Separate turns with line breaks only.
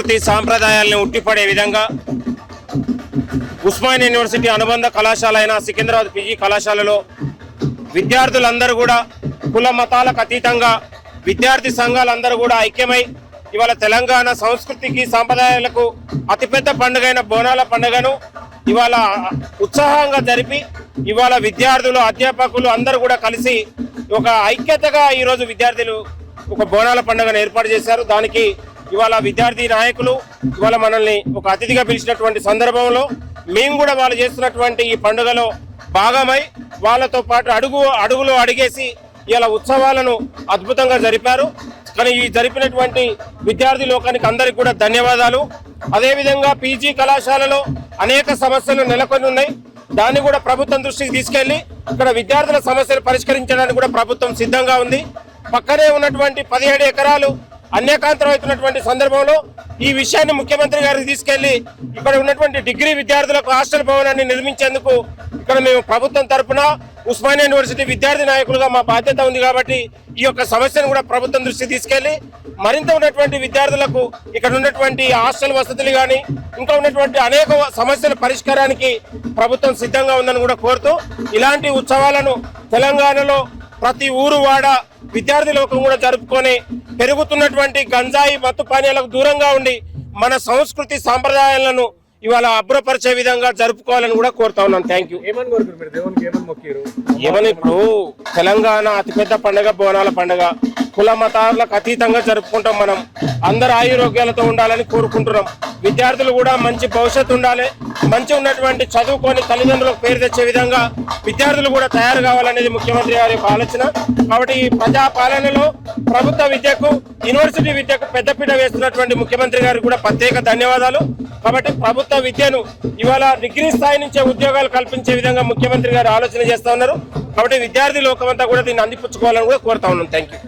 సంస్కృతి సాంప్రదాయాలను ఉట్టిపడే విధంగా ఉస్మానియా యూనివర్సిటీ అనుబంధ కళాశాల అయిన సికింద్రాబాద్ పీజీ కళాశాలలో విద్యార్థులందరూ కూడా కుల మతాలకు అతీతంగా విద్యార్థి సంఘాలందరూ కూడా ఐక్యమై ఇవాళ తెలంగాణ సంస్కృతికి సాంప్రదాయాలకు అతిపెద్ద పండుగైన బోనాల పండుగను ఇవాళ ఉత్సాహంగా జరిపి ఇవాళ విద్యార్థులు అధ్యాపకులు అందరూ కూడా కలిసి ఒక ఐక్యతగా ఈరోజు విద్యార్థులు ఒక బోనాల పండుగను ఏర్పాటు చేశారు. దానికి ఇవాళ విద్యార్థి నాయకులు ఇవాళ మనల్ని ఒక అతిథిగా పిలిచినటువంటి సందర్భంలో మేము కూడా వాళ్ళు చేస్తున్నటువంటి ఈ పండుగలో భాగమై వాళ్ళతో పాటు అడుగులో అడిగేసి ఇలా ఉత్సవాలను అద్భుతంగా జరిపారు. కానీ ఈ జరిపినటువంటి విద్యార్థి లోకానికి అందరికి కూడా ధన్యవాదాలు. అదేవిధంగా పీజీ కళాశాలలో అనేక సమస్యలు నెలకొని ఉన్నాయి. దాన్ని కూడా ప్రభుత్వం దృష్టికి తీసుకెళ్లి ఇక్కడ విద్యార్థుల సమస్యలు పరిష్కరించడానికి కూడా ప్రభుత్వం సిద్ధంగా ఉంది. పక్కనే ఉన్నటువంటి 17 ఎకరాలు అన్యకాంతరం అవుతున్నటువంటి సందర్భంలో ఈ విషయాన్ని ముఖ్యమంత్రి గారికి తీసుకెళ్లి ఇక్కడ ఉన్నటువంటి డిగ్రీ విద్యార్థులకు హాస్టల్ భవనాన్ని నిర్మించేందుకు ఇక్కడ మేము ప్రభుత్వం తరఫున ఉస్మానియా యూనివర్సిటీ విద్యార్థి నాయకులుగా మా బాధ్యత ఉంది. కాబట్టి ఈ యొక్క సమస్యను కూడా ప్రభుత్వం దృష్టికి తీసుకెళ్లి మరింత ఉన్నటువంటి విద్యార్థులకు ఇక్కడ ఉన్నటువంటి హాస్టల్ వసతులు కానీ ఇంకా ఉన్నటువంటి అనేక సమస్యల పరిష్కారానికి ప్రభుత్వం సిద్ధంగా ఉందని కూడా కోరుతూ ఇలాంటి ఉత్సవాలను తెలంగాణలో ప్రతి ఊరు వాడ విద్యార్థి లోకం కూడా జరుపుకొని పెరుగుతున్నటువంటి గంజాయి మత్తు పానీయాలకు దూరంగా ఉండి మన సంస్కృతి సాంప్రదాయాలను ఇవాళ అభ్రపరిచే విధంగా జరుపుకోవాలని కూడా కోరుతా ఉన్నాను. Thank you. ఏమని ఇప్పుడు తెలంగాణ అతిపెద్ద పండుగ బోనాల పండుగ కుల మతాలకు అతీతంగా జరుపుకుంటాం. మనం అందరు ఆయురోగ్యాలతో ఉండాలని కోరుకుంటున్నాం. విద్యార్థులు కూడా మంచి భవిష్యత్తు ఉండాలి, మంచి ఉన్నటువంటి చదువుకొని తల్లిదండ్రులకు పేరు తెచ్చే విధంగా విద్యార్థులు కూడా తయారు కావాలనేది ముఖ్యమంత్రి గారి యొక్క ఆలోచన. కాబట్టి ఈ ప్రజా పాలనలో ప్రభుత్వ విద్యకు యూనివర్సిటీ విద్యకు పెద్దపీట వేస్తున్నటువంటి ముఖ్యమంత్రి గారికి కూడా ప్రత్యేక ధన్యవాదాలు. కాబట్టి ప్రభుత్వ విద్యను ఇవాళ డిగ్రీ స్థాయి నుంచే ఉద్యోగాలు కల్పించే విధంగా ముఖ్యమంత్రి గారు ఆలోచన చేస్తా ఉన్నారు. కాబట్టి విద్యార్థి లోకమంతా కూడా దీన్ని అందిపుచ్చుకోవాలని కూడా కోరుతా ఉన్నాం. Thank you.